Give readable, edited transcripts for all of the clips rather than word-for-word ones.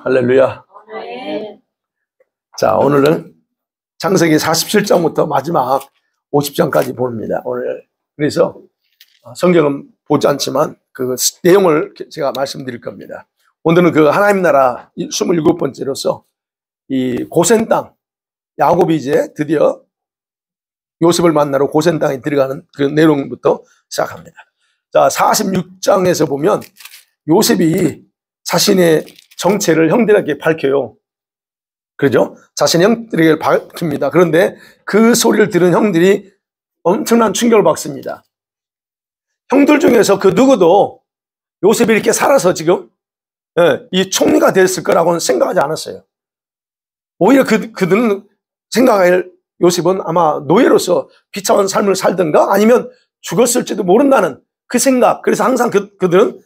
할렐루야. 네. 자, 오늘은 창세기 47장부터 마지막 50장까지 봅니다. 오늘 그래서 성경은 보지 않지만 그 내용을 제가 말씀드릴 겁니다. 오늘은 그 하나님 나라 27번째로서 이 고센 땅, 야곱이 이제 드디어 요셉을 만나러 고센 땅에 들어가는 그 내용부터 시작합니다. 자, 46장에서 보면 요셉이 자신의 정체를 형들에게 밝혀요. 그러죠? 자신의 형들에게 밝힙니다. 그런데 그 소리를 들은 형들이 엄청난 충격을 받습니다. 형들 중에서 그 누구도 요셉이 이렇게 살아서 지금 이 총리가 됐을 거라고는 생각하지 않았어요. 오히려 그들은 생각할 요셉은 아마 노예로서 비참한 삶을 살든가 아니면 죽었을지도 모른다는 그 생각. 그래서 항상 그들은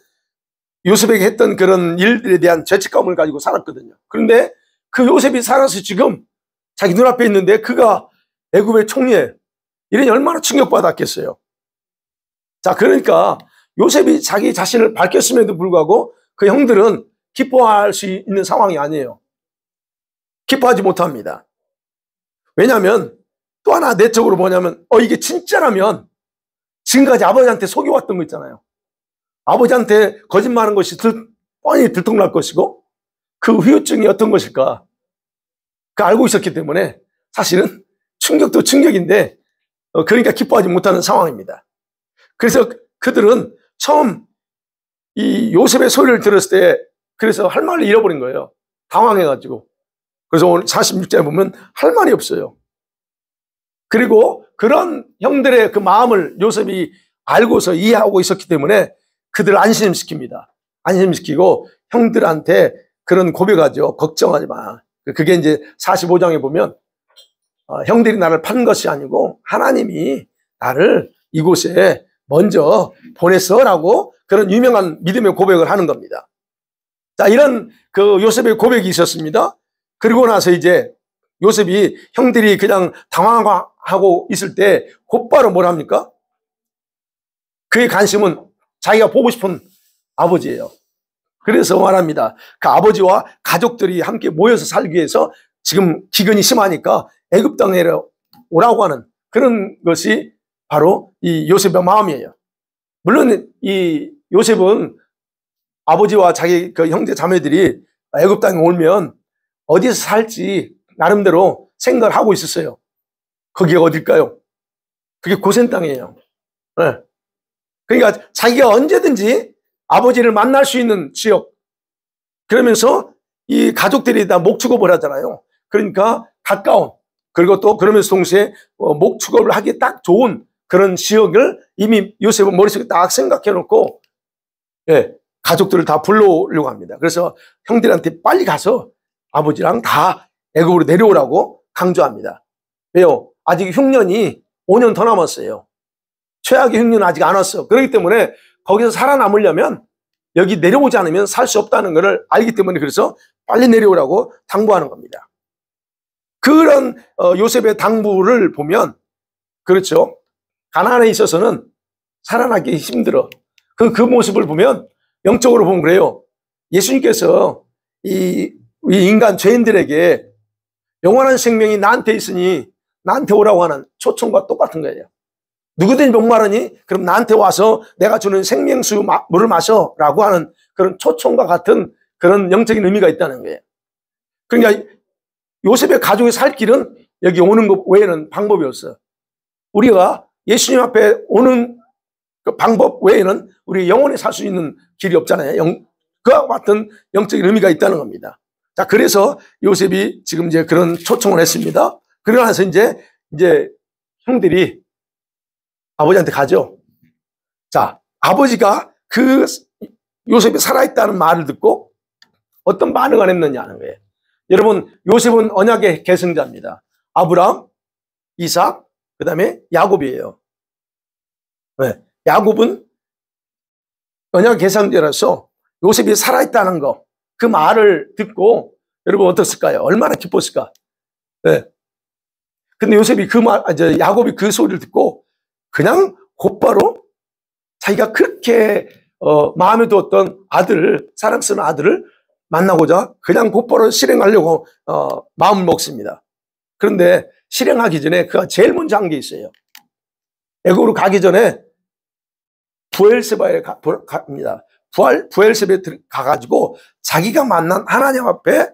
요셉에게 했던 그런 일들에 대한 죄책감을 가지고 살았거든요. 그런데 그 요셉이 살아서 지금 자기 눈앞에 있는데 그가 애굽의 총리예요. 이러니 얼마나 충격받았겠어요. 자, 그러니까 요셉이 자기 자신을 밝혔음에도 불구하고 그 형들은 기뻐할 수 있는 상황이 아니에요. 기뻐하지 못합니다. 왜냐하면 또 하나 내적으로 뭐냐면 이게 진짜라면 지금까지 아버지한테 속여왔던 거 있잖아요. 아버지한테 거짓말하는 것이 뻔히 들통날 것이고 그 후유증이 어떤 것일까 그 알고 있었기 때문에 사실은 충격도 충격인데 그러니까 기뻐하지 못하는 상황입니다. 그래서 그들은 처음 이 요셉의 소리를 들었을 때 그래서 할 말을 잃어버린 거예요. 당황해가지고. 그래서 오늘 46장에 보면 할 말이 없어요. 그리고 그런 형들의 그 마음을 요셉이 알고서 이해하고 있었기 때문에 그들을 안심시킵니다. 안심시키고 형들한테 그런 고백하죠. 걱정하지 마. 그게 이제 45장에 보면 형들이 나를 판 것이 아니고 하나님이 나를 이곳에 먼저 보냈어라고 그런 유명한 믿음의 고백을 하는 겁니다. 자, 이런 그 요셉의 고백이 있었습니다. 그리고 나서 이제 요셉이 형들이 그냥 당황하고 있을 때 곧바로 뭘 합니까? 그의 관심은 자기가 보고 싶은 아버지예요. 그래서 말합니다. 그 아버지와 가족들이 함께 모여서 살기 위해서 지금 기근이 심하니까 애굽 땅에 오라고 하는 그런 것이 바로 이 요셉의 마음이에요. 물론 이 요셉은 아버지와 자기 그 형제 자매들이 애굽 땅에 오면 어디서 살지 나름대로 생각을 하고 있었어요. 거기가 어딜까요? 그게 고센 땅이에요. 네. 그러니까 자기가 언제든지 아버지를 만날 수 있는 지역. 그러면서 이 가족들이 다 목축업을 하잖아요. 그러니까 가까운, 그리고 또 그러면서 동시에 목축업을 하기에 딱 좋은 그런 지역을 이미 요셉은 머릿속에 딱 생각해 놓고 가족들을 다 불러오려고 합니다. 그래서 형들한테 빨리 가서 아버지랑 다 애굽으로 내려오라고 강조합니다. 왜요? 아직 흉년이 5년 더 남았어요. 최악의 흉년은 아직 안 왔어. 그렇기 때문에 거기서 살아남으려면 여기 내려오지 않으면 살 수 없다는 것을 알기 때문에 그래서 빨리 내려오라고 당부하는 겁니다. 그런 요셉의 당부를 보면 그렇죠. 가나안에 있어서는 살아나기 힘들어. 그 모습을 보면 영적으로 보면 그래요. 예수님께서 이 인간 죄인들에게 영원한 생명이 나한테 있으니 나한테 오라고 하는 초청과 똑같은 거예요. 누구든지 목마르니 그럼 나한테 와서 내가 주는 생명수 물을 마셔라고 하는 그런 초청과 같은 그런 영적인 의미가 있다는 거예요. 그러니까 요셉의 가족이 살 길은 여기 오는 것 외에는 방법이 없어요. 우리가 예수님 앞에 오는 그 방법 외에는 우리 영원히 살 수 있는 길이 없잖아요. 그와 같은 영적인 의미가 있다는 겁니다. 자, 그래서 요셉이 지금 이제 그런 초청을 했습니다. 그러고 나서 이제 형들이 아버지한테 가죠. 자, 아버지가 그 요셉이 살아있다는 말을 듣고 어떤 반응을 했느냐 하는 거예요. 여러분, 요셉은 언약의 계승자입니다. 아브라함, 이삭, 그 다음에 야곱이에요. 네. 야곱은 언약의 계승자라서 요셉이 살아있다는 거, 그 말을 듣고 여러분 어떻을까요? 얼마나 기뻤을까? 네. 근데 요셉이 야곱이 그 소리를 듣고 그냥 곧바로 자기가 그렇게 마음에 두었던 아들을, 사랑스러운 아들을 만나고자 그냥 곧바로 실행하려고 마음을 먹습니다. 그런데 실행하기 전에 그가 제일 먼저 한 게 있어요. 애굽으로 가기 전에 부엘세바에 갑니다. 부엘세바에 가가지고 자기가 만난 하나님 앞에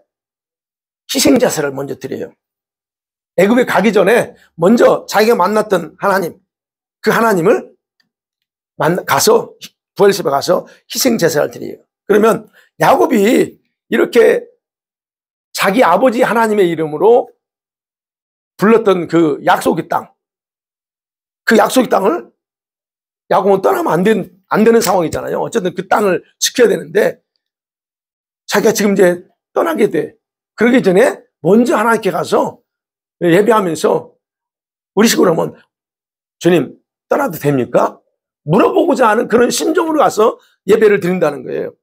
희생자세를 먼저 드려요. 애굽에 가기 전에 먼저 자기가 만났던 하나님, 그 하나님을 가서 부엘세바에 가서 희생제사를 드려요. 그러면 야곱이 이렇게 자기 아버지 하나님의 이름으로 불렀던 그 약속의 땅, 그 약속의 땅을 야곱은 떠나면 안 되는 상황이잖아요. 어쨌든 그 땅을 지켜야 되는데 자기가 지금 이제 떠나게 돼. 그러기 전에 먼저 하나님께 가서 예배하면서 우리 식으로 하면 주님 떠나도 됩니까? 물어보고자 하는 그런 심정으로 가서 예배를 드린다는 거예요.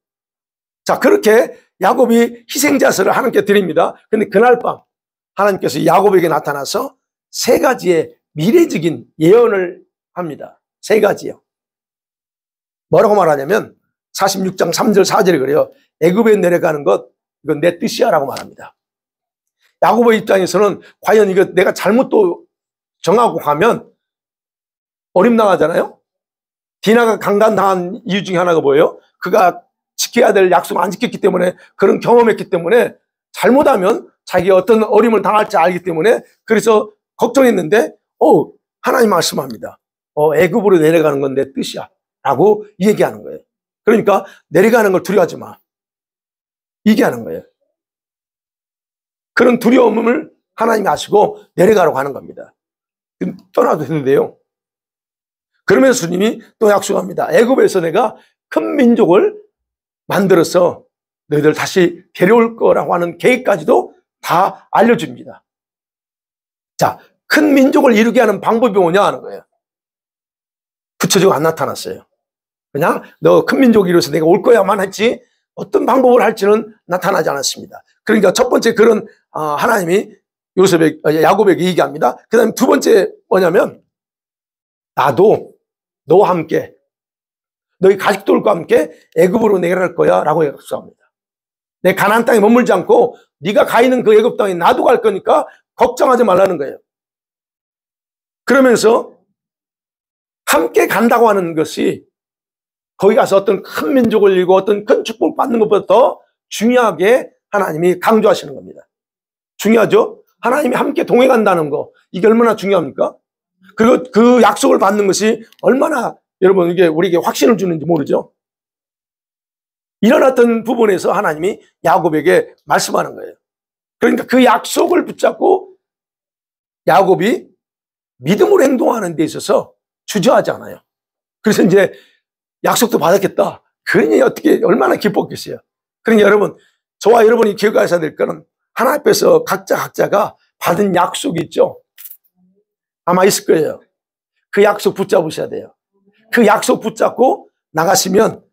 자, 그렇게 야곱이 희생자세를 하나님께 드립니다. 근데 그날 밤 하나님께서 야곱에게 나타나서 세 가지의 미래적인 예언을 합니다. 세 가지요. 뭐라고 말하냐면 46장 3절 4절에 그래요. 애굽에 내려가는 것 이건 내 뜻이야 라고 말합니다. 야곱의 입장에서는 과연 이거 내가 잘못 또 정하고 가면 어림당하잖아요. 디나가 강간당한 이유 중에 하나가 뭐예요? 그가 지켜야 될 약속을 안 지켰기 때문에, 그런 경험했기 때문에 잘못하면 자기가 어떤 어림을 당할지 알기 때문에 그래서 걱정했는데 하나님 말씀합니다. 애굽으로 내려가는 건 내 뜻이야 라고 얘기하는 거예요. 그러니까 내려가는 걸 두려워하지 마, 얘기하는 거예요. 그런 두려움을 하나님이 아시고 내려가라고 하는 겁니다. 떠나도 되는데요. 그러면서 주님이 또 약속합니다. 애굽에서 내가 큰 민족을 만들어서 너희들 다시 데려올 거라고 하는 계획까지도 다 알려줍니다. 자, 큰 민족을 이루게 하는 방법이 뭐냐 하는 거예요. 구체적으로 안 나타났어요. 그냥 너 큰 민족을 이루어서 내가 올 거야만 했지 어떤 방법을 할지는 나타나지 않았습니다. 그러니까 첫 번째 그런 하나님이 야곱에게 얘기합니다. 그 다음에 두 번째 뭐냐면 나도 너와 함께 너희 가족들과 함께 애굽으로 내려갈 거야 라고 약속합니다. 내 가나안 땅에 머물지 않고 네가 가 있는 그 애굽 땅에 나도 갈 거니까 걱정하지 말라는 거예요. 그러면서 함께 간다고 하는 것이 거기 가서 어떤 큰 민족을 이루고 어떤 큰 축복을 받는 것보다 더 중요하게 하나님이 강조하시는 겁니다. 중요하죠? 하나님이 함께 동행한다는 거, 이게 얼마나 중요합니까? 그리고 그 약속을 받는 것이 얼마나 여러분 이게 우리에게 확신을 주는지 모르죠? 이런 어떤 부분에서 하나님이 야곱에게 말씀하는 거예요. 그러니까 그 약속을 붙잡고 야곱이 믿음으로 행동하는 데 있어서 주저하지 않아요. 그래서 이제 약속도 받았겠다. 그러니 어떻게 얼마나 기뻤겠어요. 그러니까 여러분, 저와 여러분이 기억하셔야 될 거는 하나님 앞에서 각자가 받은 약속이 있죠. 아마 있을 거예요. 그 약속 붙잡으셔야 돼요. 그 약속 붙잡고 나가시면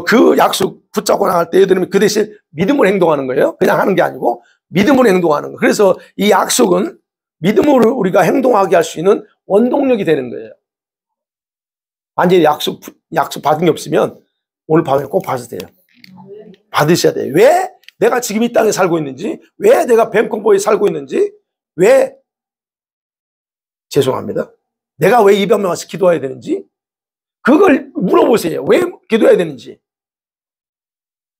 그 약속 붙잡고 나갈 때 예를 들면 그 대신 믿음으로 행동하는 거예요. 그냥 하는 게 아니고 믿음으로 행동하는 거예요. 그래서 이 약속은 믿음으로 우리가 행동하게 할 수 있는 원동력이 되는 거예요. 완전히 약속 받은 게 없으면 오늘 밤에 꼭 받으세요. 받으셔야 돼요. 왜 내가 지금 이 땅에 살고 있는지, 왜 내가 밴쿠버에 살고 있는지, 왜 죄송합니다. 내가 왜 이 밤에 와서 기도해야 되는지 그걸 물어보세요. 왜 기도해야 되는지,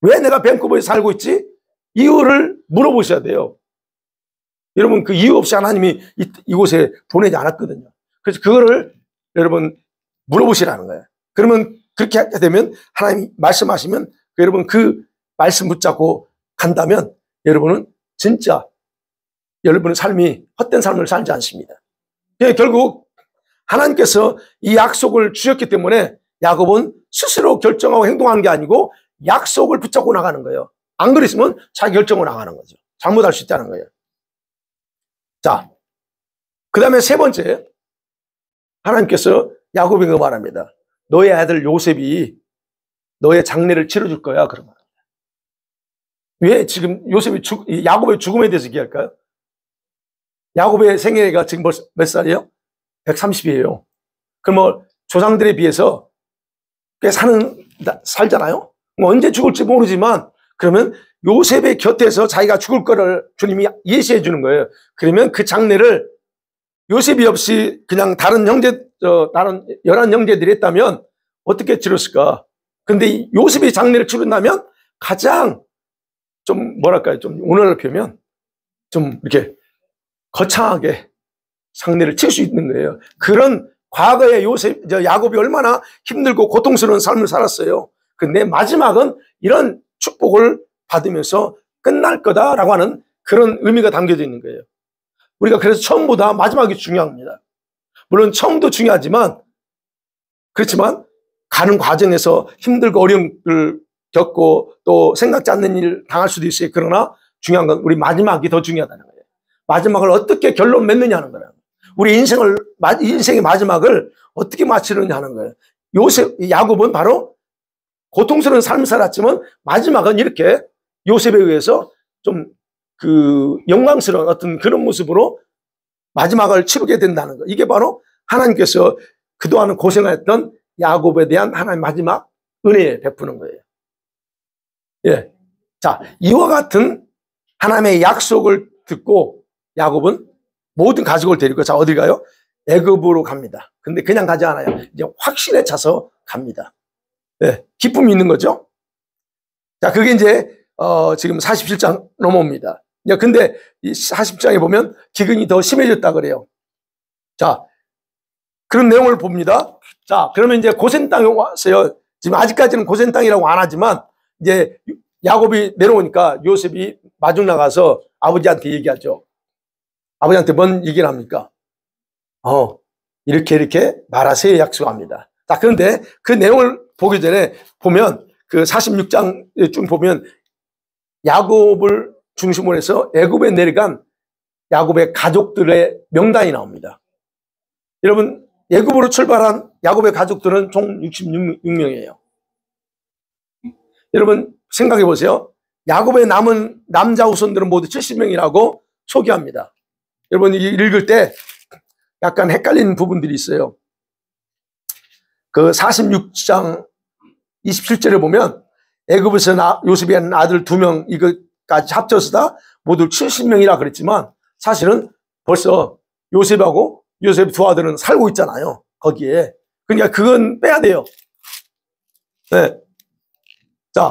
왜 내가 밴쿠버에 살고 있지, 이유를 물어보셔야 돼요. 여러분 그 이유 없이 하나님이 이곳에 보내지 않았거든요. 그래서 그거를 여러분 물어보시라는 거예요. 그러면 그렇게 하게 되면 하나님이 말씀하시면 여러분 그 말씀 붙잡고 간다면 여러분은 진짜 여러분의 삶이 헛된 삶을 살지 않습니다. 결국 하나님께서 이 약속을 주셨기 때문에 야곱은 스스로 결정하고 행동하는 게 아니고 약속을 붙잡고 나가는 거예요. 안 그랬으면 자기 결정으로 나가는 거죠. 잘못할 수 있다는 거예요. 자, 그 다음에 세 번째, 하나님께서 야곱에게 말합니다. 너의 아들 요셉이 너의 장례를 치러줄 거야. 그런 말입니다. 왜 지금 야곱의 죽음에 대해서 얘기할까요? 야곱의 생애가 지금 몇 살이에요? 130이에요. 그럼 조상들에 비해서 꽤 살잖아요? 언제 죽을지 모르지만 그러면 요셉의 곁에서 자기가 죽을 거를 주님이 예시해 주는 거예요. 그러면 그 장례를 요셉이 없이 그냥 다른 다른 11형제들이 했다면 어떻게 치렀을까? 근데 요셉이 장례를 치른다면 가장 좀 뭐랄까요? 좀 오늘날 표현 좀 이렇게 거창하게 장례를 칠 수 있는 거예요. 그런 과거에 야곱이 얼마나 힘들고 고통스러운 삶을 살았어요. 근데 마지막은 이런 축복을 받으면서 끝날 거다라고 하는 그런 의미가 담겨져 있는 거예요. 우리가 그래서 처음보다 마지막이 중요합니다. 물론 처음도 중요하지만 그렇지만 가는 과정에서 힘들고 어려움을 겪고 또 생각지 않는 일 당할 수도 있어요. 그러나 중요한 건 우리 마지막이 더 중요하다는 거예요. 마지막을 어떻게 결론 맺느냐 하는 거예요. 우리 인생의 마지막을 어떻게 마치느냐 하는 거예요. 야곱은 바로 고통스러운 삶을 살았지만 마지막은 이렇게 요셉에 의해서 좀 영광스러운 어떤 그런 모습으로 마지막을 치르게 된다는 거. 이게 바로 하나님께서 그동안 고생했던 야곱에 대한 하나님의 마지막 은혜 베푸는 거예요. 예. 자, 이와 같은 하나님의 약속을 듣고 야곱은 모든 가족을 데리고 자, 어디 가요? 애굽으로 갑니다. 근데 그냥 가지 않아요. 이제 확신에 차서 갑니다. 예. 기쁨이 있는 거죠. 자, 그게 이제 지금 47장 넘어옵니다. 근데 이 40장에 보면 기근이 더 심해졌다 그래요. 자, 그런 내용을 봅니다. 자, 그러면 이제 고센 땅에 왔어요. 지금 아직까지는 고센 땅이라고 안 하지만 이제 야곱이 내려오니까 요셉이 마중 나가서 아버지한테 얘기하죠. 아버지한테 뭔 얘기를 합니까? 이렇게 말하세요 약속합니다. 자, 그런데 그 내용을 보기 전에 보면 그 46장 쭉 보면 야곱을 중심으로 해서 애굽에 내려간 야곱의 가족들의 명단이 나옵니다. 여러분, 애굽으로 출발한 야곱의 가족들은 총 66명이에요. 여러분 생각해 보세요. 야곱의 남은 남자 후손들은 모두 70명이라고 소개합니다. 여러분 읽을 때 약간 헷갈리는 부분들이 있어요. 그 46장 27절에 보면 애굽에서 요셉이 한 아들 2명 이것까지 합쳐서 다 모두 70명이라 그랬지만 사실은 벌써 요셉하고 요셉 두 아들은 살고 있잖아요. 거기에. 그러니까 그건 빼야 돼요. 네. 자,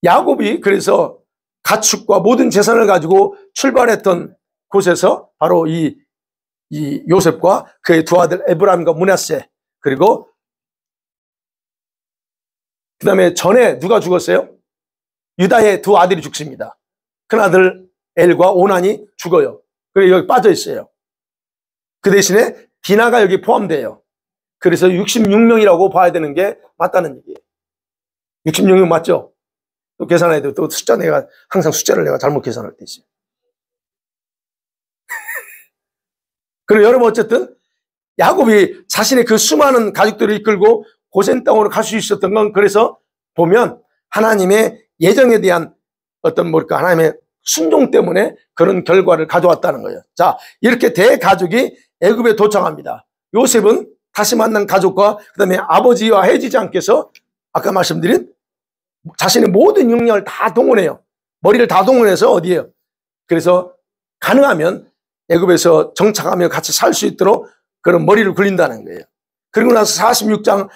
야곱이 그래서 가축과 모든 재산을 가지고 출발했던 곳에서 바로 이 요셉과 그의 두 아들 에브라임과 므낫세 그리고 그 다음에 전에 누가 죽었어요? 유다의 두 아들이 죽습니다. 큰아들 엘과 오난이 죽어요. 그래서 여기 빠져 있어요. 그 대신에 디나가 여기 포함돼요. 그래서 66명이라고 봐야 되는 게 맞다는 얘기예요. 66명 맞죠? 또 계산해야 돼요. 또 내가 항상 숫자를 내가 잘못 계산할 때 있어요. 그리고 여러분 어쨌든 야곱이 자신의 그 수많은 가족들을 이끌고 고센 땅으로 갈 수 있었던 건 그래서 보면 하나님의 예정에 대한 어떤 하나님의 순종 때문에 그런 결과를 가져왔다는 거예요. 자, 이렇게 대가족이 애굽에 도착합니다. 요셉은 다시 만난 가족과 그다음에 아버지와 헤어지지 않겠어 아까 말씀드린 자신의 모든 능력을 다 동원해요. 머리를 다 동원해서 어디에요? 그래서 가능하면 애굽에서 정착하며 같이 살 수 있도록 그런 머리를 굴린다는 거예요. 그리고 나서 46장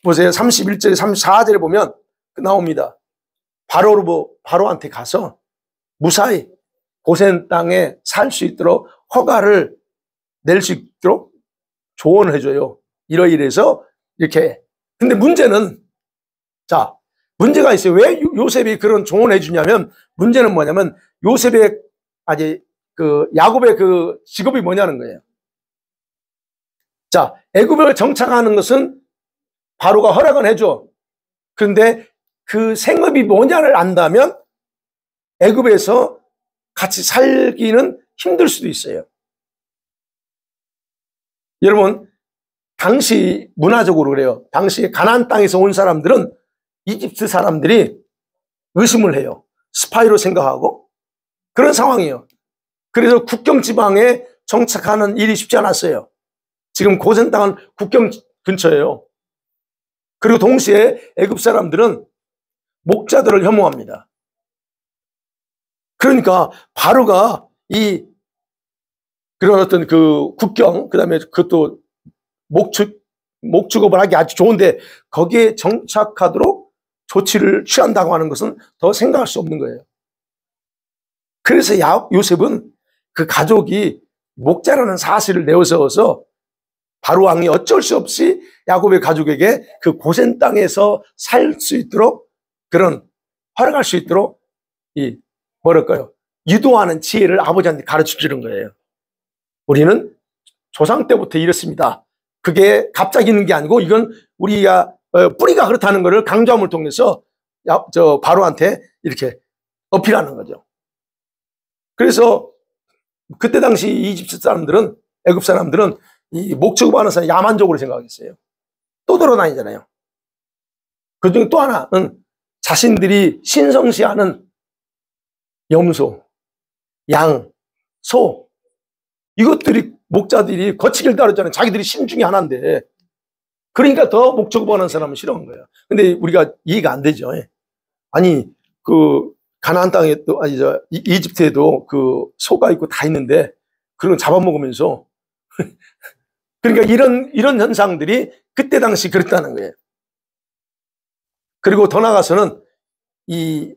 보세요. 31절에 34절에 보면 나옵니다. 바로한테 가서 무사히 고센 땅에 살 수 있도록 허가를 낼 수 있도록 조언을 해줘요. 이러이래서 이렇게. 근데 문제는 문제가 있어요. 왜 요셉이 그런 조언을 해주냐면 문제는 뭐냐면 요셉의 야곱의 그 직업이 뭐냐는 거예요. 자, 애굽을 정착하는 것은 바로가 허락은 해줘. 그런데 그 생업이 뭐냐를 안다면 애굽에서 같이 살기는 힘들 수도 있어요. 여러분, 당시 문화적으로 그래요. 당시 가나안 땅에서 온 사람들은 이집트 사람들이 의심을 해요. 스파이로 생각하고 그런 상황이에요. 그래서 국경 지방에 정착하는 일이 쉽지 않았어요. 지금 고센 땅은 국경 근처예요. 그리고 동시에 애굽 사람들은 목자들을 혐오합니다. 그러니까 바로가 이 그런 어떤 그 국경, 그 다음에 그것도 목축업을 하기 아주 좋은데 거기에 정착하도록 조치를 취한다고 하는 것은 더 생각할 수 없는 거예요. 그래서 요셉은 그 가족이 목자라는 사실을 내세워서 바로 왕이 어쩔 수 없이 야곱의 가족에게 그 고센 땅에서 살 수 있도록 그런 허락할 수 있도록 뭐랄까요? 유도하는 지혜를 아버지한테 가르쳐 주는 거예요. 우리는 조상 때부터 이렇습니다. 그게 갑자기 있는 게 아니고 이건 우리가 뿌리가 그렇다는 것을 강조함을 통해서 바로한테 이렇게 어필하는 거죠. 그래서 그때 당시 이집트 사람들은, 애굽 사람들은 이 목축업하는 사람 야만적으로 생각했어요. 또 돌아다니잖아요. 그중에 또 하나는 자신들이 신성시하는 염소, 양, 소, 이것들이 목자들이 거치기를 따르잖아요. 자기들이 신 중에 하나인데. 그러니까 더 목축업하는 사람은 싫어한 거예요. 근데 우리가 이해가 안 되죠. 아니, 그 가나안 땅에 또 이집트에도 그 소가 있고 다 있는데 그런 거 잡아먹으면서 그러니까 이런 현상들이 그때 당시 그랬다는 거예요. 그리고 더 나아가서는 이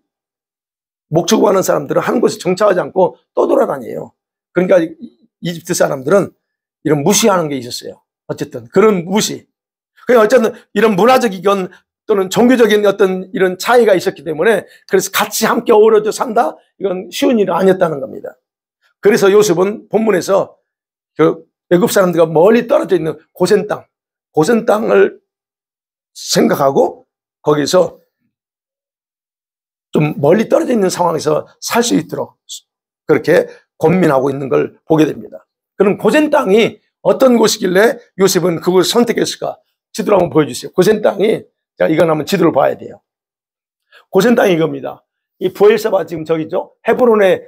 목축업하는 사람들은 한 곳에 정착하지 않고 떠돌아다녀요. 그러니까 이집트 사람들은 이런 무시하는 게 있었어요. 어쨌든 그런 무시. 그러니까 어쨌든 이런 문화적이건 또는 종교적인 어떤 이런 차이가 있었기 때문에 그래서 같이 함께 어우러져 산다? 이건 쉬운 일은 아니었다는 겁니다. 그래서 요셉은 본문에서 그 애굽 사람들과 멀리 떨어져 있는 고센 땅을 생각하고 거기서 좀 멀리 떨어져 있는 상황에서 살 수 있도록 그렇게 고민하고 있는 걸 보게 됩니다. 그럼 고센 땅이 어떤 곳이길래 요셉은 그걸 선택했을까? 지도를 한번 보여주세요. 고센 땅이, 자, 이건 한번 지도를 봐야 돼요. 고센 땅이 이겁니다. 이 부엘세바 지금 저기죠? 헤브론에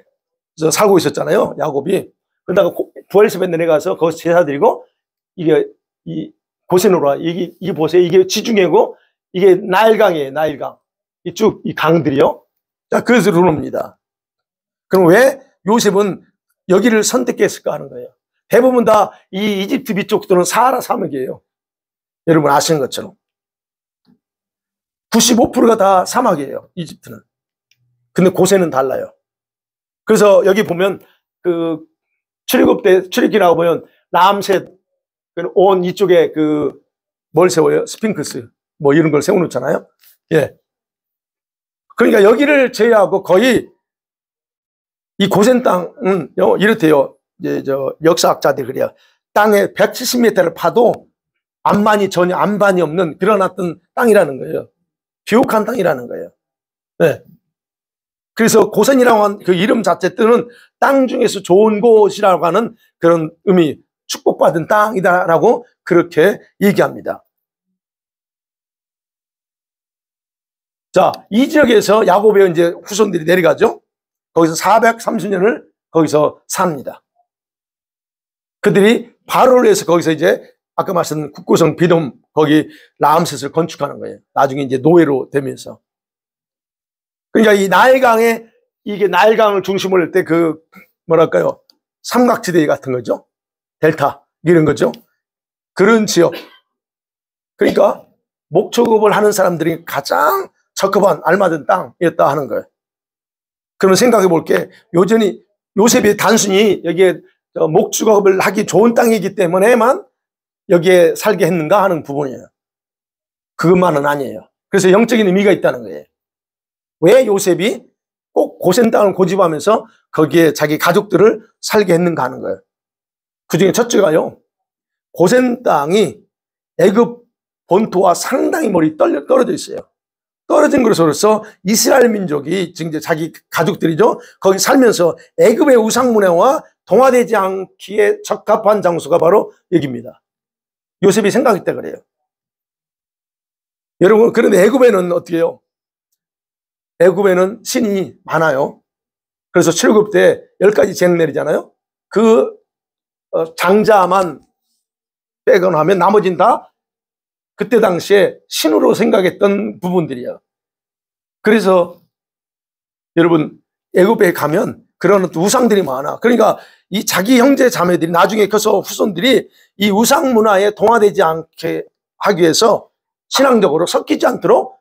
살고 있었잖아요. 야곱이. 그러다가 부엘세바에 내려가서 거기서 제사 드리고 이게 이 고센으로 와. 이게 보세요. 이게 지중해고 이게 나일강이에요. 나일강. 이쭉 이 강들이요. 자, 그래서 루노입니다. 그럼 왜 요셉은 여기를 선택했을까 하는 거예요. 대부분 다 이 이집트 밑쪽들은 사하라 사막이에요. 여러분 아시는 것처럼. 95%가 다 사막이에요. 이집트는. 근데 고센은 달라요. 그래서 여기 보면 그 출애굽 때 출애굽기 나와 보면 라암셋 온 이쪽에 그 뭘 세워요? 스핑크스 뭐 이런 걸 세워놓잖아요. 예. 그러니까 여기를 제외하고 거의 이 고센 땅은 이렇대요. 이제 역사학자들이 그래요. 땅에 170m를 파도 전혀 안반이 없는 그런 어떤 땅이라는 거예요. 비옥한 땅이라는 거예요. 네. 그래서 고센이라고 하는 그 이름 자체 뜻은 땅 중에서 좋은 곳이라고 하는 그런 의미, 축복받은 땅이다라고 그렇게 얘기합니다. 자, 이 지역에서 야곱의 이제 후손들이 내려가죠. 거기서 430년을 거기서 삽니다. 그들이 바로를 위해서 거기서 이제 아까 말씀드린 국고성 비돔 거기 라암셋을 건축하는 거예요. 나중에 이제 노예로 되면서. 그러니까 이 나일강에 이게 나일강을 중심으로 할 때 그 뭐랄까요 삼각지대 같은 거죠. 델타 이런 거죠. 그런 지역. 그러니까 목축업을 하는 사람들이 가장 적합한 알맞은 땅이었다 하는 거예요. 그러면 생각해 볼게. 여전히 요셉이 단순히 여기에 목축업을 하기 좋은 땅이기 때문에만 여기에 살게 했는가 하는 부분이에요. 그것만은 아니에요. 그래서 영적인 의미가 있다는 거예요. 왜 요셉이 꼭 고센 땅을 고집하면서 거기에 자기 가족들을 살게 했는가 하는 거예요. 그 중에 첫째가요. 고센 땅이 애굽 본토와 상당히 멀리 떨어져 있어요. 떨어진 것으로서 이스라엘 민족이 지금 이제 자기 가족들이죠. 거기 살면서 애굽의 우상 문화와 동화되지 않기에 적합한 장소가 바로 여기입니다. 요셉이 생각했다 그래요. 여러분, 그런데 애굽에는 어떻게 해요? 애굽에는 신이 많아요. 그래서 출애굽 때 10가지 재앙 내리잖아요. 그 장자만 빼거나 하면 나머지는 다 그때 당시에 신으로 생각했던 부분들이야. 그래서 여러분 애굽에 가면 그런 우상들이 많아. 그러니까 이 자기 형제 자매들이 나중에 커서 후손들이 이 우상 문화에 동화되지 않게 하기 위해서 신앙적으로 섞이지 않도록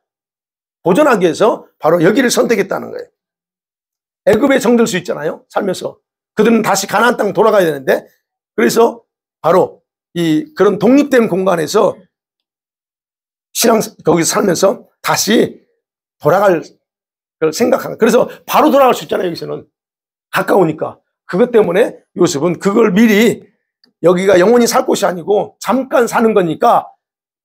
보존하기 위해서 바로 여기를 선택했다는 거예요. 애굽에 정들 수 있잖아요. 살면서 그들은 다시 가나안 땅 돌아가야 되는데, 그래서 바로 이 그런 독립된 공간에서 신앙 거기서 살면서 다시 돌아갈 걸 생각하는. 그래서 바로 돌아갈 수 있잖아요. 여기서는 가까우니까. 그것 때문에 요셉은 그걸 미리 여기가 영원히 살 곳이 아니고 잠깐 사는 거니까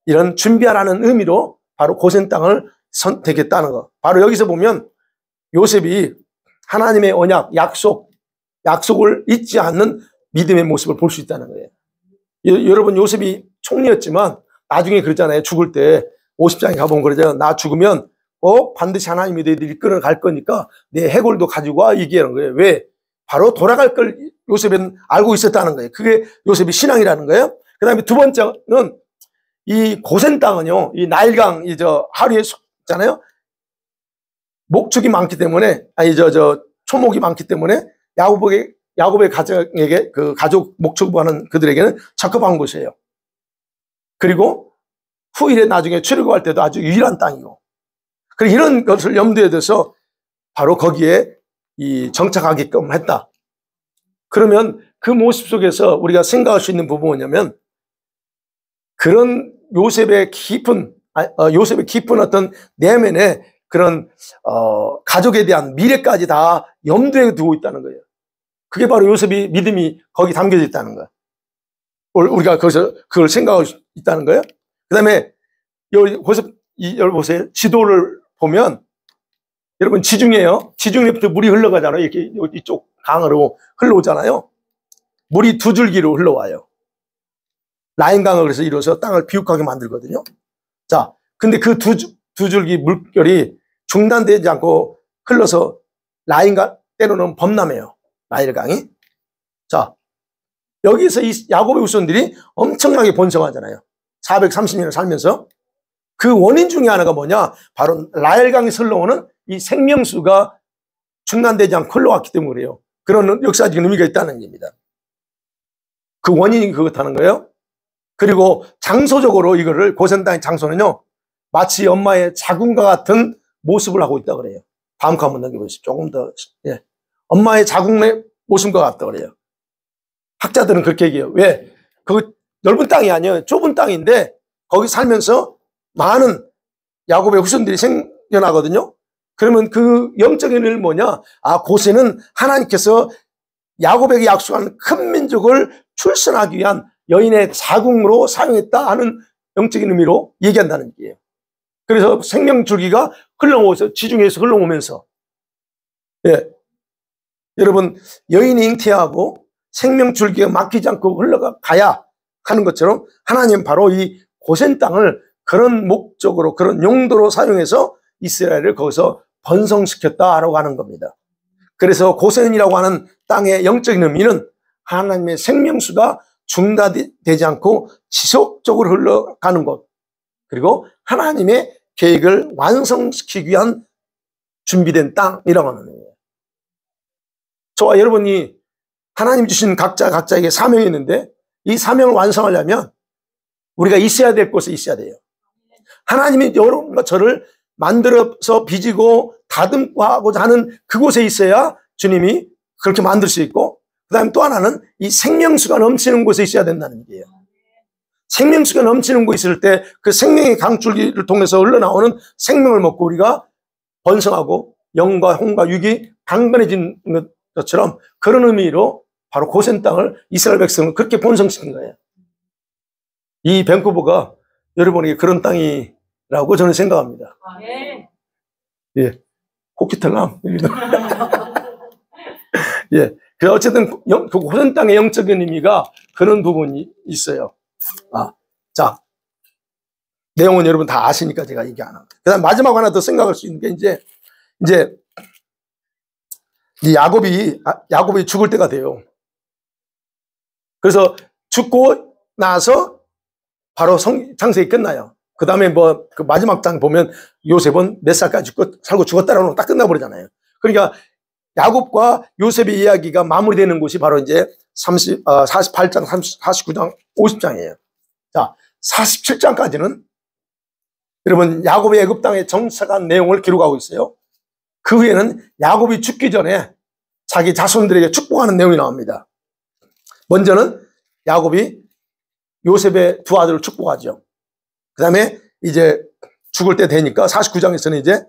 이런 준비하라는 의미로 바로 고센 땅을 선택했다는 거. 바로 여기서 보면 요셉이 하나님의 언약, 약속을 잊지 않는 믿음의 모습을 볼 수 있다는 거예요. 여러분, 요셉이 총리였지만 나중에 그러잖아요. 죽을 때 50장에 가보면 그러잖아요. 나 죽으면 꼭 반드시 하나님이 너희들이 끌어갈 거니까 내 해골도 가지고 와, 얘기하는 거예요. 왜? 바로 돌아갈 걸 요셉은 알고 있었다는 거예요. 그게 요셉의 신앙이라는 거예요. 그 다음에 두 번째는 이 고센 땅은요, 이 나일강, 하루에 있잖아요. 목축이 많기 때문에, 초목이 많기 때문에 야곱의 가정에게, 그 가족 목축하는 그들에게는 적합한 곳이에요. 그리고 후일에 나중에 출애굽할 때도 아주 유일한 땅이고, 그리고 이런 것을 염두에 둬서 바로 거기에 정착하게끔 했다. 그러면 그 모습 속에서 우리가 생각할 수 있는 부분은 뭐냐면, 그런 요셉의 깊은 어떤 내면의 그런 가족에 대한 미래까지 다 염두에 두고 있다는 거예요. 그게 바로 요셉이 믿음이 거기 담겨져 있다는 거예요. 우리가 거기서 그걸 생각할 수 있다는 거예요. 그 다음에 여기 보세요. 지도를 보면 여러분 지중해요. 지중해부터 물이 흘러가잖아요. 이렇게 이쪽 강으로 흘러오잖아요. 물이 두 줄기로 흘러와요. 라인강을 그래서 이뤄서 땅을 비옥하게 만들거든요. 자, 근데 그 두 줄기 물결이 중단되지 않고 흘러서 라인강 때로는 범람해요. 나일강이. 자, 여기서 이 야곱의 후손들이 엄청나게 번성하잖아요. 430년을 살면서. 그 원인 중에 하나가 뭐냐? 바로 나일강이 흘러오는 이 생명수가 중단되지 않고 흘러왔기 때문에 그래요. 그런 역사적인 의미가 있다는 얘기입니다. 그 원인이 그렇다는 거예요. 그리고 장소적으로 이거를 고센 땅의 장소는요, 마치 엄마의 자궁과 같은 모습을 하고 있다 그래요. 다음 거 한번 넘겨보시죠. 조금 더. 예. 엄마의 자궁의 모습과 같다 그래요. 학자들은 그렇게 얘기해요. 왜? 그 넓은 땅이 아니에요. 좁은 땅인데 거기 살면서 많은 야곱의 후손들이 생겨나거든요. 그러면 그 영적인 의미는 뭐냐? 아, 고센은 하나님께서 야곱에게 약속한 큰 민족을 출산하기 위한 여인의 자궁으로 사용했다 하는 영적인 의미로 얘기한다는 얘기예요. 그래서 생명줄기가 흘러오면서, 지중해에서 흘러오면서, 예. 여러분, 여인이 잉태하고 생명줄기가 막히지 않고 흘러가야 하는 것처럼 하나님은 바로 이 고센 땅을 그런 목적으로, 그런 용도로 사용해서 이스라엘을 거기서 번성시켰다라고 하는 겁니다. 그래서 고센이라고 하는 땅의 영적인 의미는 하나님의 생명수가 중단되지 않고 지속적으로 흘러가는 곳, 그리고 하나님의 계획을 완성시키기 위한 준비된 땅이라고 하는 거예요. 저와 여러분이 하나님 주신 각자에게 사명이 있는데 이 사명을 완성하려면 우리가 있어야 될 곳에 있어야 돼요. 하나님이 여러분과 저를 만들어서 빚고 다듬고 하고자 하는 그곳에 있어야 주님이 그렇게 만들 수 있고, 그 다음에 또 하나는 이 생명수가 넘치는 곳에 있어야 된다는 얘기예요. 생명수가 넘치는 곳에 있을 때 그 생명의 강줄기를 통해서 흘러나오는 생명을 먹고 우리가 번성하고 영과 홍과 육이 강건해진 것처럼, 그런 의미로 바로 고센 땅을 이스라엘 백성을 그렇게 번성시킨 거예요. 이 밴쿠버가 여러분에게 그런 땅이라고 저는 생각합니다. 예, 호키탈람. 예, 그 어쨌든 그 고센 땅의 영적인 의미가 그런 부분이 있어요. 자, 내용은 여러분 다 아시니까 제가 얘기 안 합니다. 그 다음 마지막 하나 더 생각할 수 있는 게 이제 이 야곱이 죽을 때가 돼요. 그래서 죽고 나서 바로 창세기 끝나요. 그 다음에 뭐 그 마지막 장 보면 요셉은 몇 살까지 살고 죽었다라고 딱 끝나버리잖아요. 그러니까 야곱과 요셉의 이야기가 마무리되는 곳이 바로 이제 48장, 49장, 50장이에요. 자, 47장까지는 여러분 야곱의 애굽 땅에 정착한 내용을 기록하고 있어요. 그 후에는 야곱이 죽기 전에 자기 자손들에게 축복하는 내용이 나옵니다. 먼저는 야곱이 요셉의 두 아들을 축복하죠. 그 다음에 이제 죽을 때 되니까 49장에서는 이제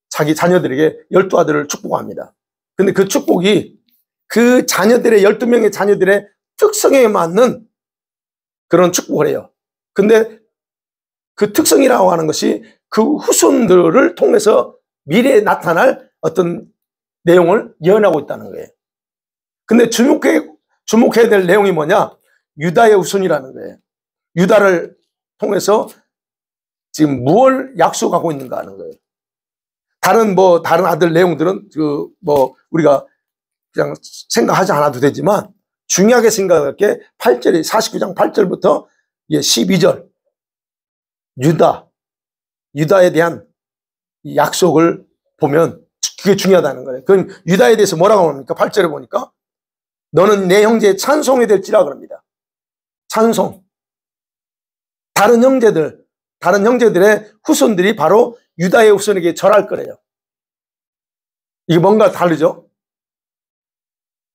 자기 자녀들에게 12아들을 축복합니다. 근데 그 축복이 그 자녀들의 12명의 자녀들의 특성에 맞는 그런 축복을 해요. 근데 그 특성이라고 하는 것이 그 후손들을 통해서 미래에 나타날 어떤 내용을 예언하고 있다는 거예요. 근데 주목해야 될 내용이 뭐냐? 유다의 후손이라는 거예요. 유다를 통해서 지금 무엇을 약속하고 있는가 하는 거예요. 다른 아들 내용들은 우리가 그냥 생각하지 않아도 되지만 중요하게 생각할 게 8절이 49장 8절부터 12절 유다에 대한 약속을 보면 그게 중요하다는 거예요. 그럼 유다에 대해서 뭐라고 합니까? 8절에 보니까 너는 내 형제의 찬송이 될지라 그럽니다. 찬송. 다른 형제들의 후손들이 바로 유다의 후손에게 절할 거래요. 이게 뭔가 다르죠?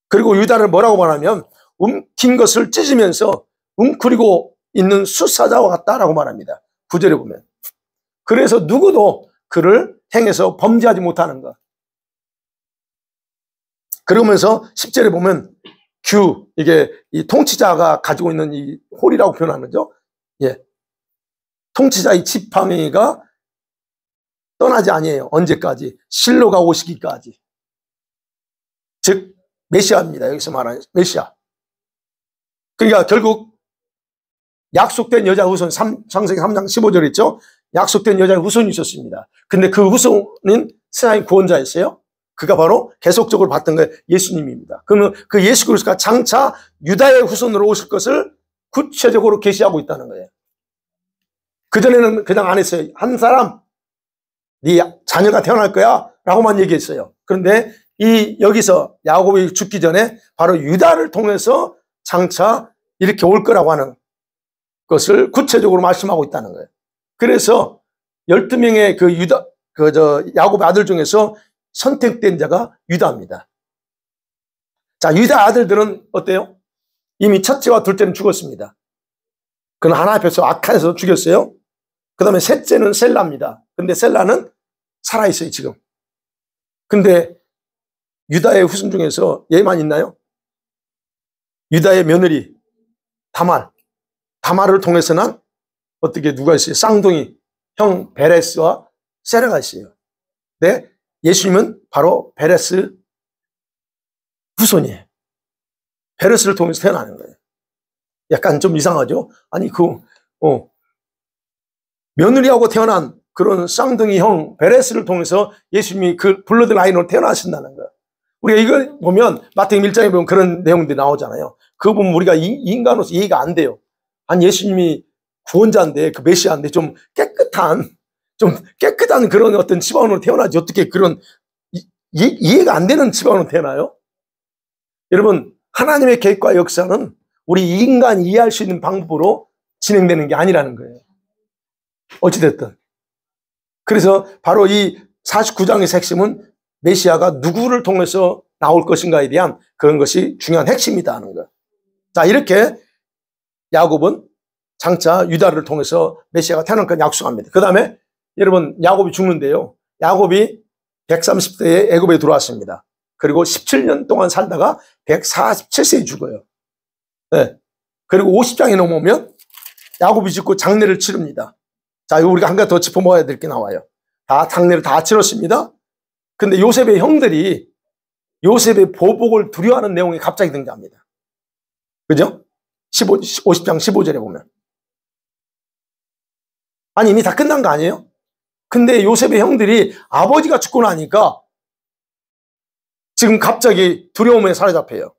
그리고 유다를 뭐라고 말하면 움킨 것을 찢으면서 웅크리고 있는 수사자와 같다라고 말합니다. 9절에 보면. 그래서 누구도 그를 행해서 범죄하지 못하는 것. 그러면서 10절에 보면 이게 이 통치자가 가지고 있는 이 홀이라고 표현하는 거죠. 예. 통치자의 지팡이가 떠나지 아니에요. 언제까지? 실로가 오시기까지. 즉 메시아입니다. 여기서 말하는 메시아. 그러니까 결국 약속된 여자 후손, 창세기 3장 15절 있죠? 약속된 여자의 후손이 있었습니다. 근데 그 후손은 세상의 구원자였어요. 그가 바로 계속적으로 봤던 게 예수님입니다. 그러면 그 예수 그리스도가 장차 유다의 후손으로 오실 것을 구체적으로 계시하고 있다는 거예요. 그전에는 그냥 안 했어요. 한 사람, 네 자녀가 태어날 거야 라고만 얘기했어요. 그런데 여기서 야곱이 죽기 전에 바로 유다를 통해서 장차 이렇게 올 거라고 하는 것을 구체적으로 말씀하고 있다는 거예요. 그래서 12명의 야곱의 아들 중에서 선택된 자가 유다입니다. 자, 유다 아들들은 어때요? 이미 첫째와 둘째는 죽었습니다. 그는 하나님 앞에서 악해서 죽였어요. 그 다음에 셋째는 셀라입니다. 근데 셀라는 살아있어요, 지금. 근데 유다의 후손 중에서 얘만 있나요? 유다의 며느리, 다말을 통해서는 어떻게 누가 있어요? 쌍둥이, 형 베레스와 세라가 있어요. 네? 예수님은 바로 베레스 후손이에요. 베레스를 통해서 태어나는 거예요. 약간 좀 이상하죠? 아니, 며느리하고 태어난 그런 쌍둥이 형 베레스를 통해서 예수님이 그 블러드 라인으로 태어나신다는 거예요. 우리가 이걸 보면 마태복음 1장에 보면 그런 내용들이 나오잖아요. 그거 보면 우리가 인간으로서 이해가 안 돼요. 아니, 예수님이 구원자인데, 그 메시아인데 좀 깨끗한 그런 어떤 집안으로 태어나지 어떻게 그런 이해가 안 되는 집안으로 태어나요? 여러분, 하나님의 계획과 역사는 우리 인간이 이해할 수 있는 방법으로 진행되는 게 아니라는 거예요. 어찌됐든. 그래서 바로 이 49장의 핵심은 메시아가 누구를 통해서 나올 것인가에 대한 그런 것이 중요한 핵심이다 하는 거예요. 자, 이렇게 야곱은 장차 유다를 통해서 메시아가 태어날 건 약속합니다. 그 다음에 여러분, 야곱이 죽는데요. 야곱이 130세에 애굽에 들어왔습니다. 그리고 17년 동안 살다가 147세에 죽어요. 네. 그리고 50장에 넘으면 야곱이 죽고 장례를 치릅니다. 자, 이거 우리가 한 가지 더 짚어먹어야 될 게 나와요. 장례를 다 치렀습니다. 근데 요셉의 형들이 요셉의 보복을 두려워하는 내용이 갑자기 등장합니다. 그죠? 50장 15절에 보면. 아니, 이미 다 끝난 거 아니에요? 근데 요셉의 형들이 아버지가 죽고 나니까 지금 갑자기 두려움에 사로잡혀요.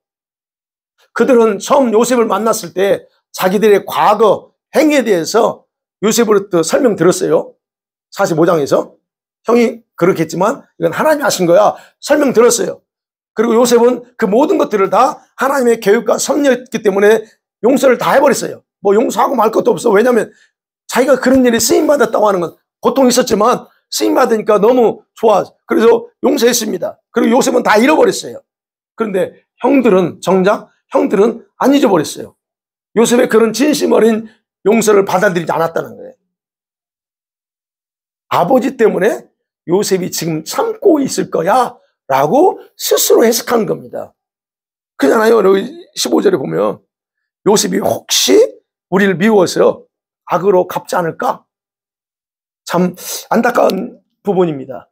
그들은 처음 요셉을 만났을 때 자기들의 과거 행위에 대해서 요셉으로부터 설명 들었어요. 45장에서. 형이 그렇겠지만 이건 하나님이 하신 거야. 설명 들었어요. 그리고 요셉은 그 모든 것들을 다 하나님의 계획과 섭리였기 때문에 용서를 다 해버렸어요. 뭐 용서하고 말 것도 없어. 왜냐하면 자기가 그런 일에 쓰임받았다고 하는 건 고통이 있었지만 쓰임받으니까 너무 좋아. 그래서 용서했습니다. 그리고 요셉은 다 잃어버렸어요. 그런데 정작 형들은 안 잊어버렸어요. 요셉의 그런 진심 어린 용서를 받아들이지 않았다는 거예요. 아버지 때문에 요셉이 지금 참고 있을 거야 라고 스스로 해석한 겁니다. 그잖아요. 15절에 보면 요셉이 혹시 우리를 미워서 악으로 갚지 않을까? 참 안타까운 부분입니다.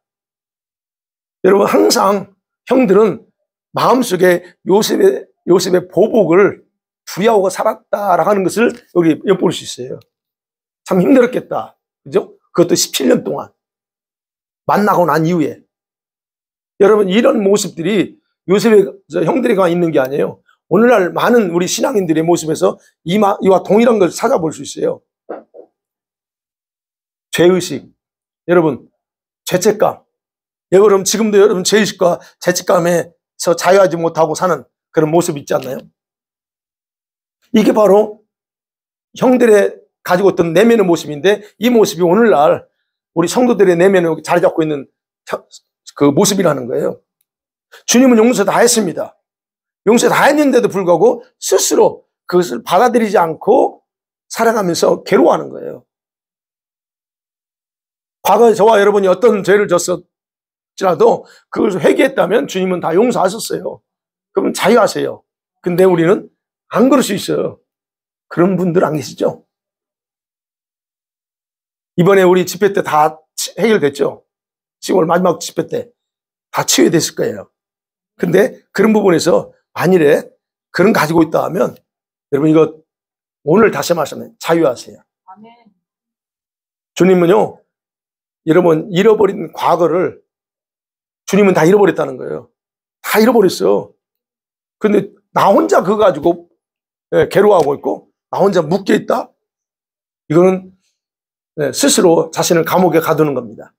여러분, 항상 형들은 마음속에 요셉의 보복을 두려워하고 살았다라고 하는 것을 여기 엿볼 수 있어요. 참 힘들었겠다. 그죠? 그것도 17년 동안. 만나고 난 이후에. 여러분, 이런 모습들이 요셉의 형들에게 있는 게 아니에요. 오늘날 많은 우리 신앙인들의 모습에서 이와 동일한 걸 찾아볼 수 있어요. 죄의식. 여러분, 죄책감. 여러분, 지금도 여러분 죄의식과 죄책감에서 자유하지 못하고 사는 그런 모습 있지 않나요? 이게 바로 형들의 가지고 있던 내면의 모습인데 이 모습이 오늘날 우리 성도들의 내면에 자리 잡고 있는 그 모습이라는 거예요. 주님은 용서 다 했습니다. 용서 다 했는데도 불구하고 스스로 그것을 받아들이지 않고 살아가면서 괴로워하는 거예요. 과거에 저와 여러분이 어떤 죄를 졌을지라도 그것을 회개했다면 주님은 다 용서하셨어요. 그러면 자유하세요. 근데 우리는 안 그럴 수 있어요. 그런 분들 안 계시죠? 이번에 우리 집회 때 다 해결됐죠? 10월 마지막 집회 때 다 치유됐을 거예요. 근데 그런 부분에서 만일에 그런 가지고 있다 하면 여러분 이거 오늘 다시 말씀해 자유하세요. 아멘. 주님은요, 여러분 잃어버린 과거를 주님은 다 잃어버렸다는 거예요. 다 잃어버렸어. 근데 나 혼자 그거 가지고 괴로워하고 있고 나 혼자 묶여 있다? 이거는 스스로 자신을 감옥에 가두는 겁니다.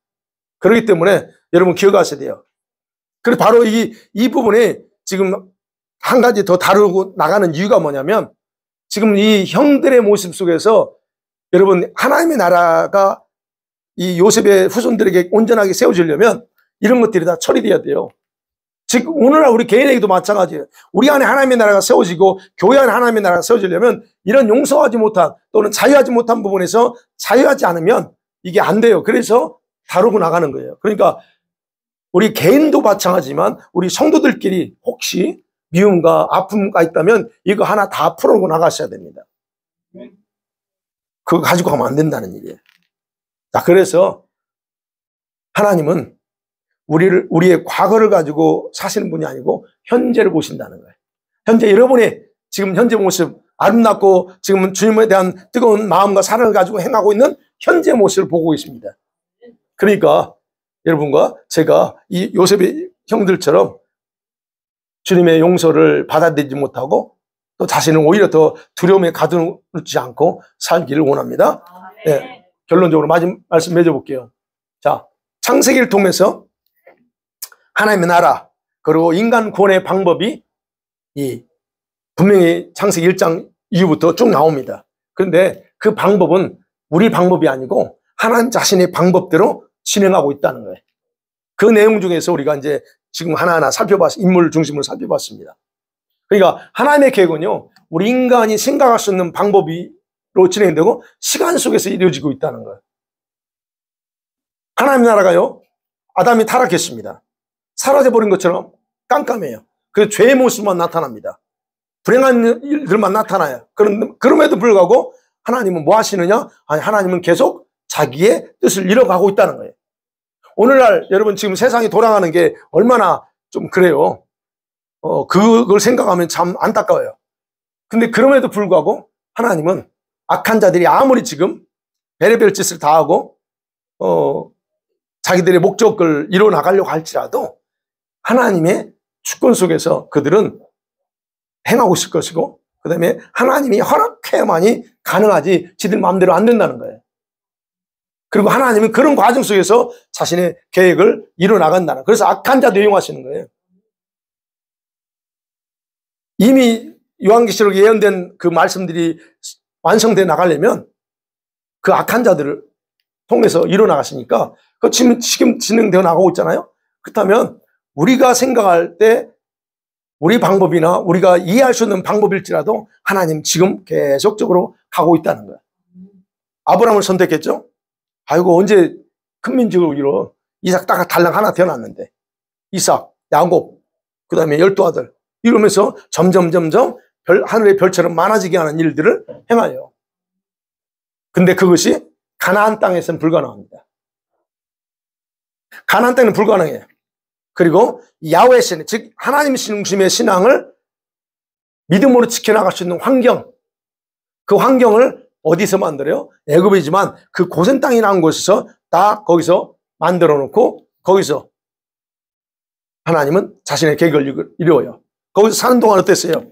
그렇기 때문에 여러분 기억하셔야 돼요. 그래서 바로 이 부분에 지금 한 가지 더 다루고 나가는 이유가 뭐냐면 지금 이 형들의 모습 속에서 여러분 하나님의 나라가 이 요셉의 후손들에게 온전하게 세워지려면 이런 것들이 다 처리돼야 돼요. 즉 오늘날 우리 개인에게도 마찬가지예요. 우리 안에 하나님의 나라가 세워지고 교회 안에 하나님의 나라가 세워지려면 이런 용서하지 못한 또는 자유하지 못한 부분에서 자유하지 않으면 이게 안 돼요. 그래서 다루고 나가는 거예요. 그러니까 우리 개인도 마찬가지지만 우리 성도들끼리 혹시 미움과 아픔가 있다면 이거 하나 다 풀어고 나가셔야 됩니다. 그거 가지고 가면 안 된다는 얘기예요. 자, 그래서 하나님은 우리의 과거를 가지고 사시는 분이 아니고 현재를 보신다는 거예요. 현재 여러분의 지금 현재 모습 아름답고 지금 주님에 대한 뜨거운 마음과 사랑을 가지고 행하고 있는 현재 모습을 보고 있습니다. 그러니까 여러분과 제가 이 요셉의 형들처럼 주님의 용서를 받아들이지 못하고 또 자신은 오히려 더 두려움에 가두지 않고 살기를 원합니다. 네, 결론적으로 마지막 말씀 맺어볼게요. 자, 창세기를 통해서 하나님의 나라 그리고 인간 구원의 방법이 분명히 창세기 1장 이후부터 쭉 나옵니다. 그런데 그 방법은 우리 방법이 아니고 하나님 자신의 방법대로 진행하고 있다는 거예요. 그 내용 중에서 우리가 이제 지금 하나하나 인물 중심으로 살펴봤습니다. 그러니까 하나님의 계획은요, 우리 인간이 생각할 수 있는 방법으로 진행되고 시간 속에서 이루어지고 있다는 거예요. 하나님의 나라가요, 아담이 타락했습니다. 사라져버린 것처럼 깜깜해요. 그래서 죄의 모습만 나타납니다. 불행한 일들만 나타나요. 그럼에도 불구하고 하나님은 뭐 하시느냐? 아니, 하나님은 계속 자기의 뜻을 이뤄가고 있다는 거예요. 오늘날 여러분 지금 세상이 돌아가는 게 얼마나 좀 그래요. 그걸 생각하면 참 안타까워요. 근데 그럼에도 불구하고 하나님은 악한 자들이 아무리 지금 별의별 짓을 다 하고 자기들의 목적을 이뤄 나가려고 할지라도 하나님의 주권 속에서 그들은 행하고 있을 것이고 그 다음에 하나님이 허락해야만이 가능하지 지들 마음대로 안 된다는 거예요. 그리고 하나님은 그런 과정 속에서 자신의 계획을 이뤄나간다는, 그래서 악한 자도 이용하시는 거예요. 이미 요한계시록에 예언된 그 말씀들이 완성돼 나가려면 그 악한 자들을 통해서 이뤄나가시니까 그 지금 진행되어 나가고 있잖아요. 그렇다면 우리가 생각할 때 우리 방법이나 우리가 이해할 수 있는 방법일지라도 하나님 지금 계속적으로 가고 있다는 거예요. 아브라함을 선택했죠. 아이고 언제 큰 민족을 이뤄. 이삭 딱 달랑 하나 태어났는데 이삭, 야곱, 그 다음에 12아들 이러면서 점점 하늘의 별처럼 많아지게 하는 일들을 행하여. 근데 그것이 가나안 땅에서는 불가능합니다. 가나안 땅은 불가능해요. 그리고 야훼 신, 즉 하나님 중심의 신앙을 믿음으로 지켜나갈 수 있는 환경, 그 환경을 어디서 만들어요? 애굽이지만 그 고센 땅이라는 곳에서 다 거기서 만들어 놓고 거기서 하나님은 자신의 계획을 이루어요. 거기서 사는 동안 어땠어요?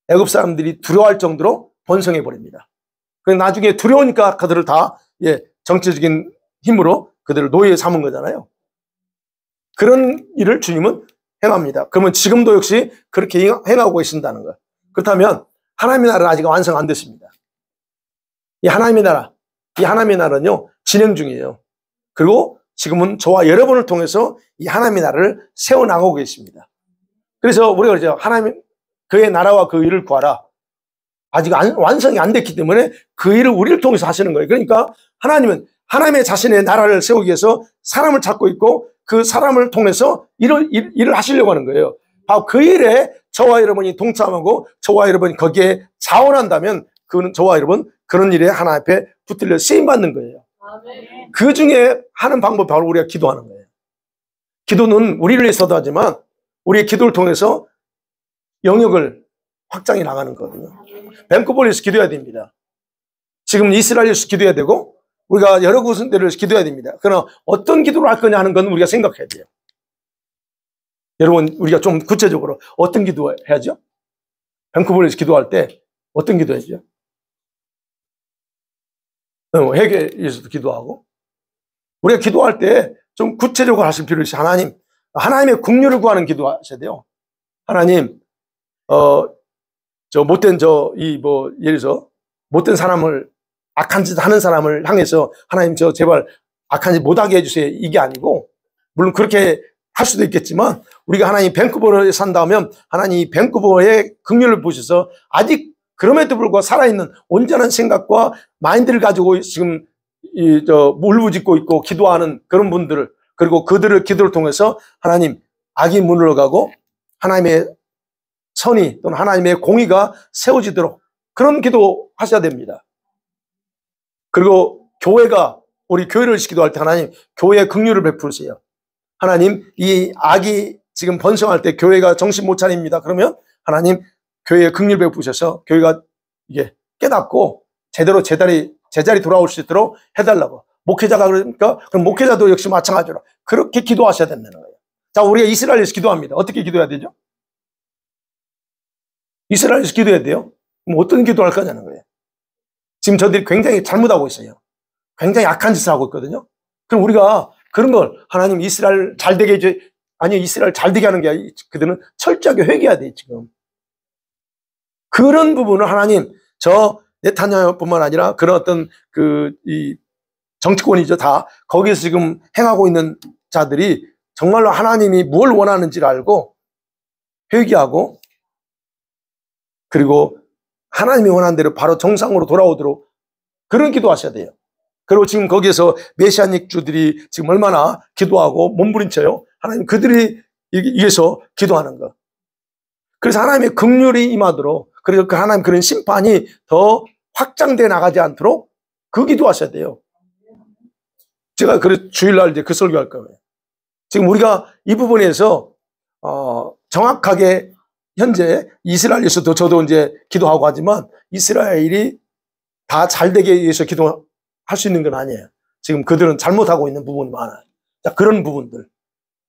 애굽 사람들이 두려워할 정도로 번성해 버립니다. 그래서 나중에 두려우니까 그들을 다 정치적인 힘으로 그들을 노예에 삼은 거잖아요. 그런 일을 주님은 행합니다. 그러면 지금도 역시 그렇게 행하고 계신다는 거예요. 그렇다면 하나님의 나라는 아직 완성 안 됐습니다. 이 하나님의 나라는요 진행 중이에요. 그리고 지금은 저와 여러분을 통해서 이 하나님의 나라를 세워나가고 계십니다. 그래서 우리가 그러죠. 하나님 그의 나라와 그 일을 구하라. 아직 완성이 안 됐기 때문에 그 일을 우리를 통해서 하시는 거예요. 그러니까 하나님은 하나님의 자신의 나라를 세우기 위해서 사람을 찾고 있고 그 사람을 통해서 일을 하시려고 하는 거예요. 바로 그 일에 저와 여러분이 동참하고 저와 여러분이 거기에 자원한다면 그는 저와 여러분 그런 일에 하나님 앞에 붙들려 쓰임받는 거예요. 아멘. 그 중에 하는 방법이 바로 우리가 기도하는 거예요. 기도는 우리를 위해서도 하지만 우리의 기도를 통해서 영역을 확장해 나가는 거거든요. 밴쿠버에서 기도해야 됩니다. 지금 이스라엘에서 기도해야 되고 우리가 여러 곳들을 기도해야 됩니다. 그러나 어떤 기도를 할 거냐 하는 건 우리가 생각해야 돼요. 여러분 우리가 좀 구체적으로 어떤 기도 해야죠? 밴쿠버에서 기도할 때 어떤 기도 해야죠? 회개에서도 기도하고 우리가 기도할 때 좀 구체적으로 하실 필요 있어요. 하나님의 긍휼을 구하는 기도 하셔야 돼요. 하나님 예를 들어서 못된 사람을 악한 짓 하는 사람을 향해서 하나님 제발 악한 짓 못하게 해주세요. 이게 아니고 물론 그렇게 할 수도 있겠지만 우리가 하나님 밴쿠버에 산다면 하나님 밴쿠버의 긍휼을 보셔서 아직 그럼에도 불구하고 살아있는 온전한 생각과 마인드를 가지고 지금 울부짖고 있고 기도하는 그런 분들을 그리고 그들을 기도를 통해서 하나님 악이 무너가고 하나님의 선이 또는 하나님의 공의가 세워지도록 그런 기도 하셔야 됩니다. 그리고 우리 교회를 기도할 때 하나님 교회에 긍휼을 베푸세요. 하나님 이 악이 지금 번성할 때 교회가 정신 못 차립니다. 그러면 하나님 교회에 긍휼 베푸셔서 교회가 이게 깨닫고 제대로 제자리 돌아올 수 있도록 해달라고. 목회자가 그러니까 그럼 목회자도 역시 마찬가지로 그렇게 기도하셔야 된다는 거예요. 자, 우리가 이스라엘에서 기도합니다. 어떻게 기도해야 되죠? 이스라엘에서 기도해야 돼요. 그럼 어떤 기도를 할 거냐는 거예요. 지금 저들이 굉장히 잘못하고 있어요. 굉장히 악한 짓을 하고 있거든요. 그럼 우리가 그런 걸 하나님 이스라엘 잘 되게 이스라엘 잘 되게 하는 게 아니라 그들은 철저하게 회개해야 돼요. 지금 그런 부분을 하나님 네타냐후뿐만 아니라 그런 어떤 이 정치권이죠. 다 거기에서 지금 행하고 있는 자들이 정말로 하나님이 뭘 원하는지를 알고 회개하고 그리고 하나님이 원하는 대로 바로 정상으로 돌아오도록 그런 기도하셔야 돼요. 그리고 지금 거기에서 메시아닉 주들이 지금 얼마나 기도하고 몸부림쳐요. 하나님 그들이 위해서 기도하는 것. 그래서 하나님의 긍휼이 임하도록 그리고 하나님 그런 심판이 더 확장돼 나가지 않도록 그 기도하셔야 돼요. 제가 주일날 이제 그 설교할 거예요. 지금 우리가 이 부분에서 정확하게 현재 이스라엘에서도 저도 이제 기도하고 하지만 이스라엘이 다 잘되게 위해서 기도할 수 있는 건 아니에요. 지금 그들은 잘못하고 있는 부분이 많아요. 자, 그런 부분들.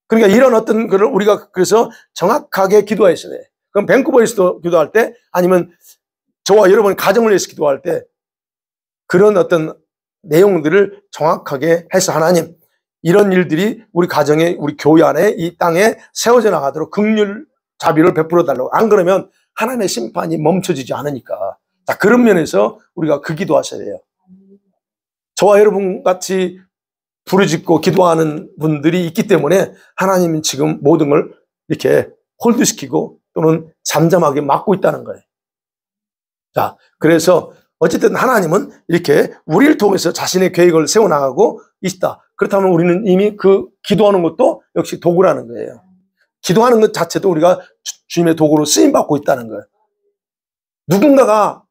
그러니까 이런 어떤 거를 우리가 그래서 정확하게 기도했어야 돼. 그럼 밴쿠버에서도 기도할 때 아니면 저와 여러분 가정을 위해서 기도할 때 그런 어떤 내용들을 정확하게 해서 하나님, 이런 일들이 우리 가정에, 우리 교회 안에, 이 땅에 세워져 나가도록 긍휼 자비를 베풀어 달라고. 안 그러면 하나님의 심판이 멈춰지지 않으니까. 자, 그런 면에서 우리가 그 기도하셔야 돼요. 저와 여러분 같이 부르짖고 기도하는 분들이 있기 때문에 하나님은 지금 모든 걸 이렇게 홀드시키고 또는 잠잠하게 막고 있다는 거예요. 자, 그래서 어쨌든 하나님은 이렇게 우리를 통해서 자신의 계획을 세워나가고 있다. 그렇다면 우리는 이미 그 기도하는 것도 역시 도구라는 거예요. 기도하는 것 자체도 우리가 주님의 도구로 쓰임받고 있다는 거예요. 누군가가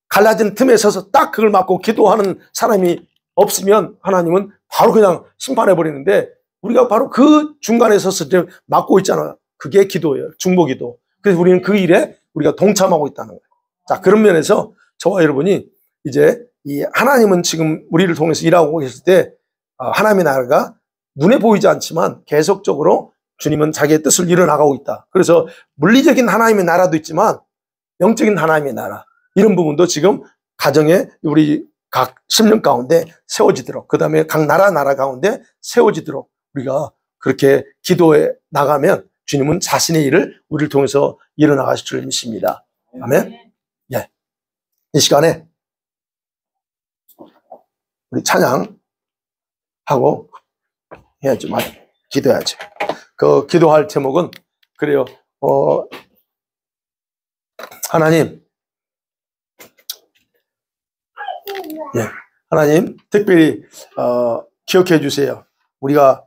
갈라진 틈에 서서 딱 그걸 막고 기도하는 사람이 없으면 하나님은 바로 그냥 심판해버리는데, 우리가 바로 그 중간에 서서 막고 있잖아요. 그게 기도예요. 중보기도. 그래서 우리는 그 일에 우리가 동참하고 있다는 거예요. 자, 그런 면에서 저와 여러분이 이제 이 하나님은 지금 우리를 통해서 일하고 계실 때 하나님의 나라가 눈에 보이지 않지만 계속적으로 주님은 자기의 뜻을 이뤄나가고 있다. 그래서 물리적인 하나님의 나라도 있지만 영적인 하나님의 나라, 이런 부분도 지금 가정에 우리 각 심령 가운데 세워지도록, 그 다음에 각 나라 가운데 세워지도록 우리가 그렇게 기도해 나가면 주님은 자신의 일을 우리를 통해서 이뤄나가실 줄 믿습니다. 아멘. 예. 이 시간에 우리 찬양하고 해야죠. 기도해야죠. 그 기도할 제목은 그래요. 하나님, 예, 하나님 특별히 기억해 주세요. 우리가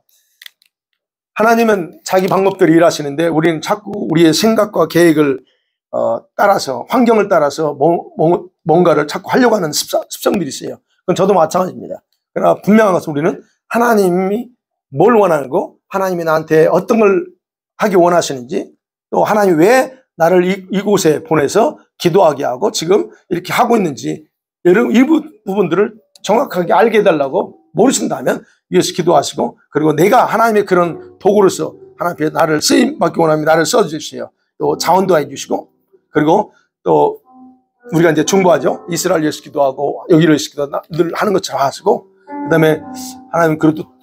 하나님은 자기 방법대로 일하시는데 우리는 자꾸 우리의 생각과 계획을 따라서, 환경을 따라서 뭔가를 자꾸 하려고 하는 습성들이 있어요. 그건 저도 마찬가지입니다. 그러나 분명한 것은 우리는 하나님이 뭘 원하고 하나님이 나한테 어떤 걸 하기 원하시는지, 또 하나님이 왜 나를 이곳에 보내서 기도하게 하고 지금 이렇게 하고 있는지, 이런 일부 부분들을 정확하게 알게 해달라고 모르신다면 위에서 기도하시고, 그리고 내가 하나님의 그런 도구로서 하나님께 나를 쓰임받기 원하면 나를 써주시오. 또 자원도 해주시고, 그리고 또 우리가 이제 중보하죠. 이스라엘 위해서 기도하고 여기를 위해서 기도 늘 하는 것처럼 하시고, 그 다음에 하나님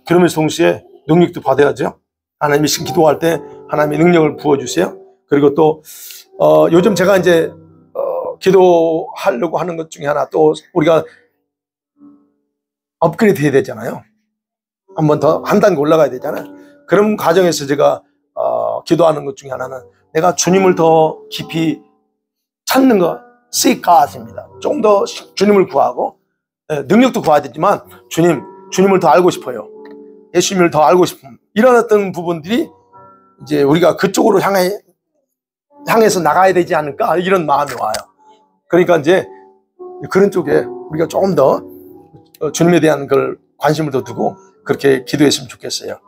그러면서 동시에 능력도 받아야죠. 하나님이 지금 기도할 때 하나님의 능력을 부어주세요. 그리고 또 요즘 제가 이제 기도하려고 하는 것 중에 하나, 또 우리가 업그레이드 해야 되잖아요. 한 번 더 한 단계 올라가야 되잖아요. 그런 과정에서 제가 기도하는 것 중에 하나는 내가 주님을 더 깊이 찾는 것, seek God입니다. 좀 더 주님을 구하고, 능력도 구해야 되지만 주님을 더 알고 싶어요. 예수님을 더 알고 싶은 이런 어떤 부분들이 이제 우리가 그쪽으로 향해서 나가야 되지 않을까, 이런 마음이 와요. 그러니까 이제 그런 쪽에 우리가 조금 더 주님에 대한 걸 관심을 더 두고 그렇게 기도했으면 좋겠어요.